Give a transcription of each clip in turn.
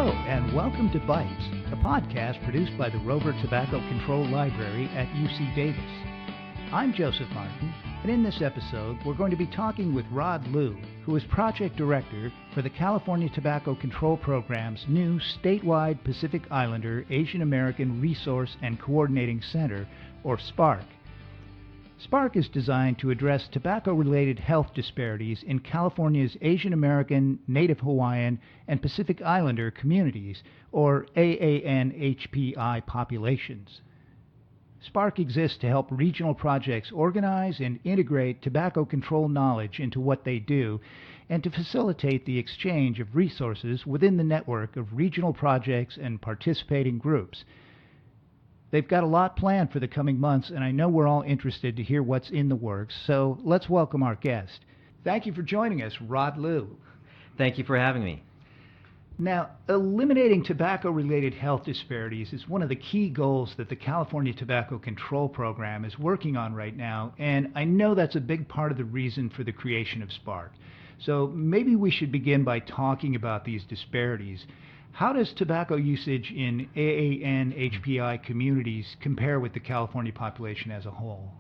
Hello, and welcome to Bytes, a podcast produced by the Rover Tobacco Control Library at UC Davis. I'm Joseph Martin, and in this episode, we're going to be talking with Rod Liu, who is Project Director for the California Tobacco Control Program's new statewide Pacific Islander Asian American Resource and Coordinating Center, or SPARC. SPARC is designed to address tobacco-related health disparities in California's Asian American, Native Hawaiian, and Pacific Islander communities, or AANHPI populations. SPARC exists to help regional projects organize and integrate tobacco control knowledge into what they do, and to facilitate the exchange of resources within the network of regional projects and participating groups. They've got a lot planned for the coming months, and I know we're all interested to hear what's in the works, so let's welcome our guest. Thank you for joining us, Rod Liu. Thank you for having me. Now, eliminating tobacco-related health disparities is one of the key goals that the California Tobacco Control Program is working on right now, and I know that's a big part of the reason for the creation of SPARC. So maybe we should begin by talking about these disparities. How does tobacco usage in AANHPI communities compare with the California population as a whole?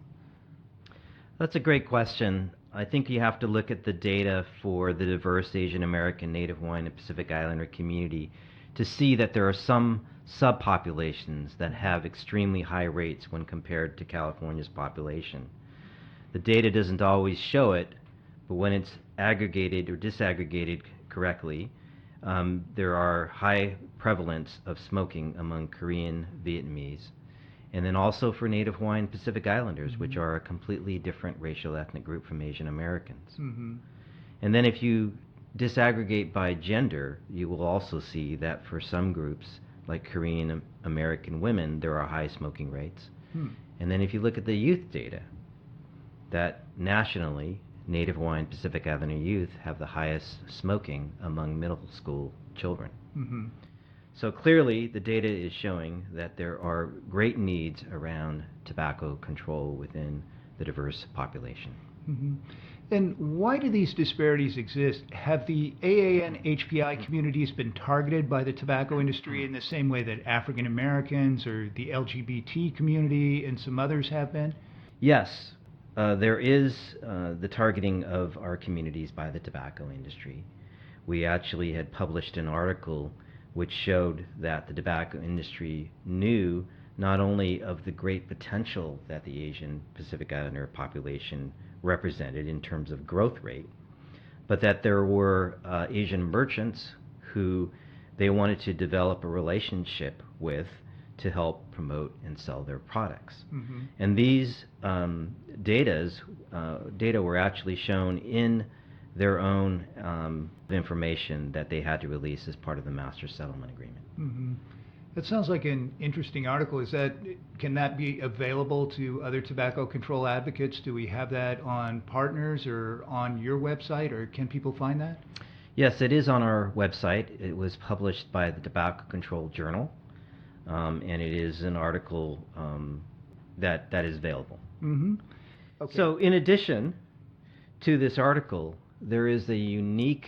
That's a great question. I think you have to look at the data for the diverse Asian American, Native Hawaiian, and Pacific Islander community to see that there are some subpopulations that have extremely high rates when compared to California's population. The data doesn't always show it, but when it's aggregated or disaggregated correctly, there are high prevalence of smoking among Korean, Vietnamese, and then also for Native Hawaiian Pacific Islanders, which are a completely different racial ethnic group from Asian Americans. And then if you disaggregate by gender, you will also see that for some groups, like Korean American women, there are high smoking rates. And then if you look at the youth data, that nationally, Native Hawaiian Pacific Islander youth have the highest smoking among middle school children. So clearly the data is showing that there are great needs around tobacco control within the diverse population. And why do these disparities exist? Have the AANHPI communities been targeted by the tobacco industry in the same way that African Americans or the LGBT community and some others have been? Yes. There is the targeting of our communities by the tobacco industry. We actually had published an article which showed that the tobacco industry knew not only of the great potential that the Asian Pacific Islander population represented in terms of growth rate, but that there were Asian merchants who they wanted to develop a relationship with to help promote and sell their products. And these data were actually shown in their own information that they had to release as part of the Master Settlement Agreement. That sounds like an interesting article. Can that be available to other tobacco control advocates? Do we have that on Partners or on your website, or can people find that? Yes, it is on our website. It was published by the Tobacco Control Journal. And it is an article that is available. Okay. So in addition to this article, there is a unique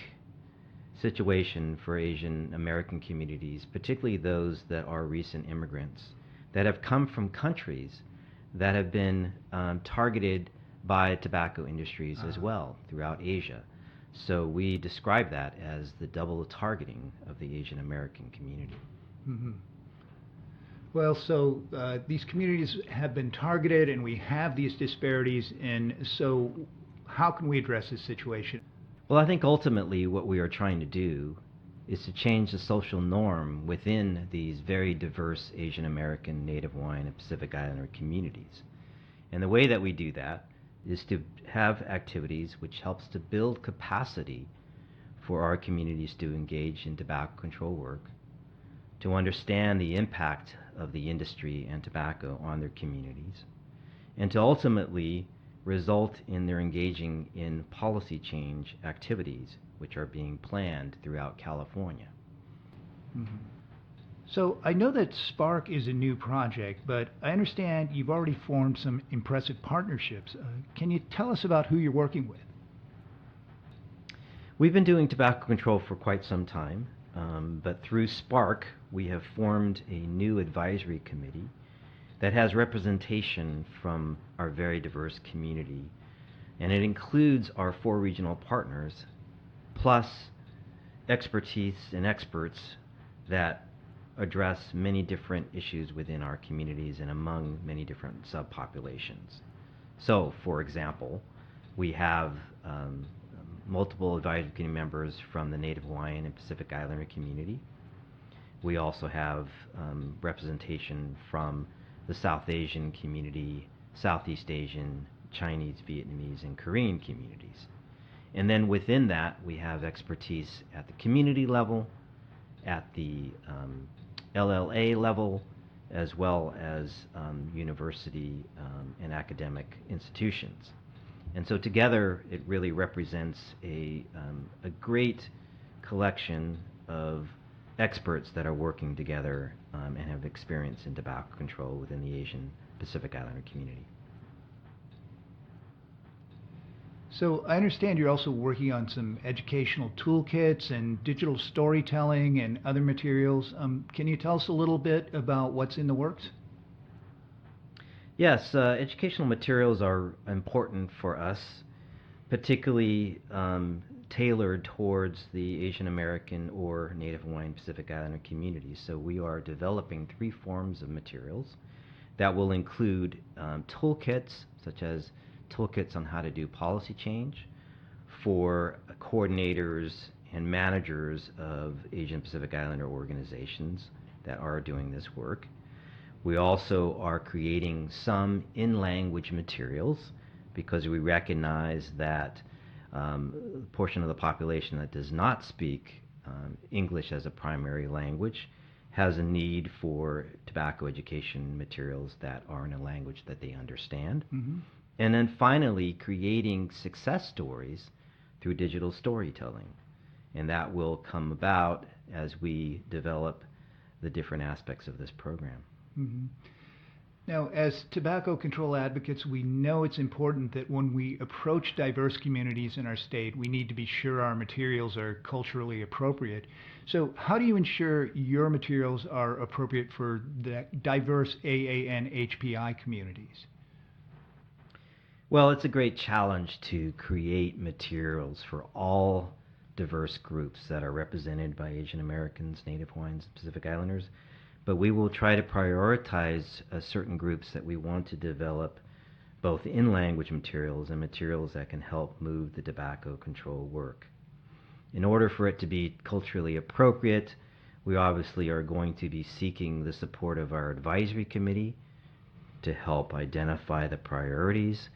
situation for Asian American communities, particularly those that are recent immigrants, that have come from countries that have been targeted by tobacco industries as well throughout Asia. So we describe that as the double targeting of the Asian American community. Well, so these communities have been targeted and we have these disparities, and so how can we address this situation? Well, I think ultimately what we are trying to do is to change the social norm within these very diverse Asian American, Native Hawaiian, and Pacific Islander communities. And the way that we do that is to have activities which helps to build capacity for our communities to engage in tobacco control work, to understand the impact of the industry and tobacco on their communities, and to ultimately result in their engaging in policy change activities which are being planned throughout California. So I know that SPARC is a new project, but I understand you've already formed some impressive partnerships. Can you tell us about who you're working with? We've been doing tobacco control for quite some time. but through SPARC, we have formed a new advisory committee that has representation from our very diverse community. And it includes our 4 regional partners, plus expertise and experts that address many different issues within our communities and among many different subpopulations. So, for example, we have multiple advisory committee members from the Native Hawaiian and Pacific Islander community. We also have representation from the South Asian community, Southeast Asian, Chinese, Vietnamese, and Korean communities. And then within that, we have expertise at the community level, at the LLA level, as well as university and academic institutions. And so together, it really represents a great collection of experts that are working together and have experience in tobacco control within the Asian Pacific Islander community. So I understand you're also working on some educational toolkits and digital storytelling and other materials. Can you tell us a little bit about what's in the works? Yes, educational materials are important for us, particularly tailored towards the Asian American or Native Hawaiian Pacific Islander communities. So we are developing 3 forms of materials that will include toolkits, such as toolkits on how to do policy change for coordinators and managers of Asian Pacific Islander organizations that are doing this work. We also are creating some in-language materials because we recognize that a portion of the population that does not speak English as a primary language has a need for tobacco education materials that are in a language that they understand. Mm-hmm. And then finally, creating success stories through digital storytelling. And that will come about as we develop the different aspects of this program. Mm-hmm. Now, as tobacco control advocates, we know it's important that when we approach diverse communities in our state, we need to be sure our materials are culturally appropriate. So how do you ensure your materials are appropriate for the diverse AANHPI communities? Well, it's a great challenge to create materials for all diverse groups that are represented by Asian Americans, Native Hawaiians, and Pacific Islanders. But we will try to prioritize certain groups that we want to develop both in-language materials and materials that can help move the tobacco control work. In order for it to be culturally appropriate, we obviously are going to be seeking the support of our advisory committee to help identify the priorities.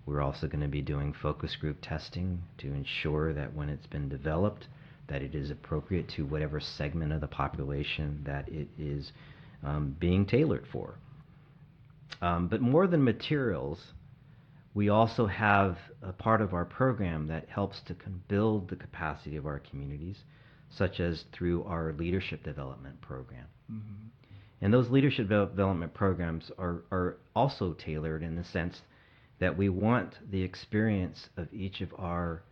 We're also going to be doing focus group testing to ensure that when it's been developed, that it is appropriate to whatever segment of the population that it is being tailored for. But more than materials, we also have a part of our program that helps to build the capacity of our communities, such as through our leadership development program. Mm-hmm. And those leadership development programs are also tailored in the sense that we want the experience of each of our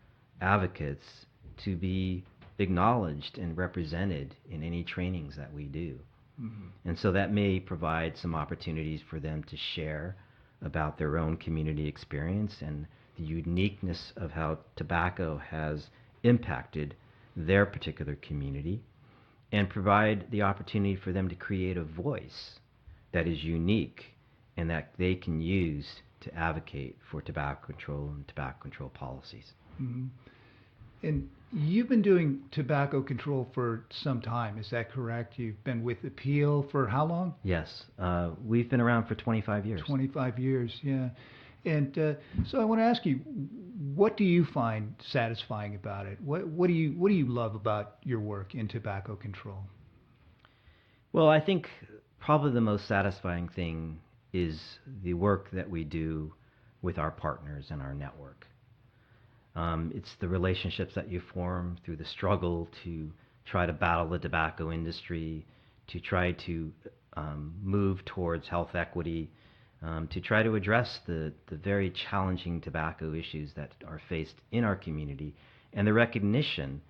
advocates to be acknowledged and represented in any trainings that we do. Mm-hmm. And so that may provide some opportunities for them to share about their own community experience and the uniqueness of how tobacco has impacted their particular community, and provide the opportunity for them to create a voice that is unique and that they can use to advocate for tobacco control and tobacco control policies. Mm-hmm. And you've been doing tobacco control for some time, is that correct? You've been with Appeal for how long? Yes, we've been around for 25 years. 25 years, yeah. And so I want to ask you, what do you find satisfying about it? What do you love about your work in tobacco control? Well, I think probably the most satisfying thing is the work that we do with our partners and our network. It's the relationships that you form through the struggle to try to battle the tobacco industry, to try to move towards health equity, to try to address the very challenging tobacco issues that are faced in our community, and the recognition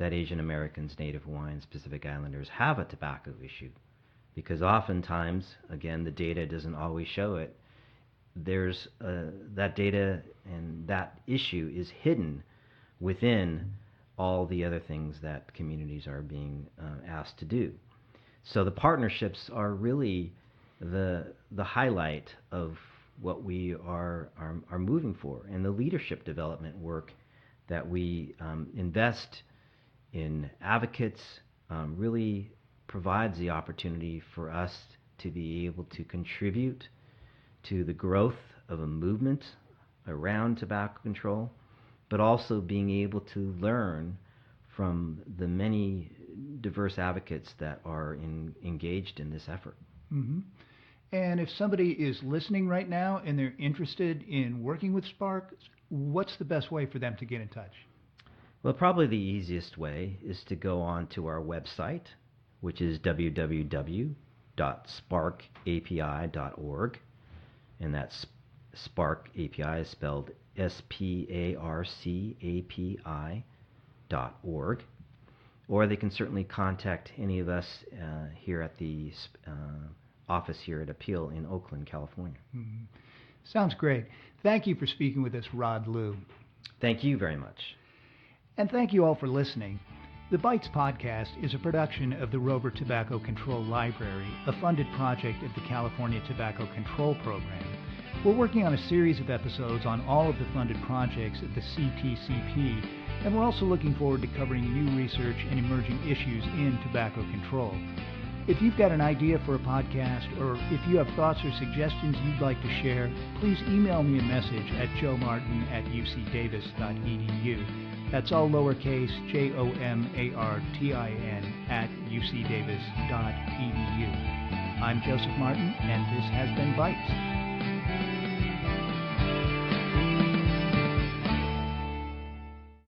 that Asian Americans, Native Hawaiians, Pacific Islanders have a tobacco issue. Because oftentimes, again, the data doesn't always show it, there's that data and that issue is hidden within all the other things that communities are being asked to do. So the partnerships are really the highlight of what we are moving for, and the leadership development work that we invest in advocates really provides the opportunity for us to be able to contribute to the growth of a movement around tobacco control, but also being able to learn from the many diverse advocates that are engaged in this effort. Mm-hmm. And if somebody is listening right now and they're interested in working with SPARC, what's the best way for them to get in touch? Well, probably the easiest way is to go on to our website, which is www.sparcapi.org, and that's SPARC API is spelled SPARCAPI.org. Or they can certainly contact any of us here at the office here at Appeal in Oakland, California. Mm-hmm. Sounds great. Thank you for speaking with us, Rod Liu. Thank you very much. And thank you all for listening. The Bytes podcast is a production of the Rover Tobacco Control Library, a funded project of the California Tobacco Control Program. We're working on a series of episodes on all of the funded projects at the CTCP, and we're also looking forward to covering new research and emerging issues in tobacco control. If you've got an idea for a podcast, or if you have thoughts or suggestions you'd like to share, please email me a message at joemartin@ucdavis.edu. That's all lowercase JOMARTIN @ucdavis.edu. I'm Joseph Martin, and this has been Bytes.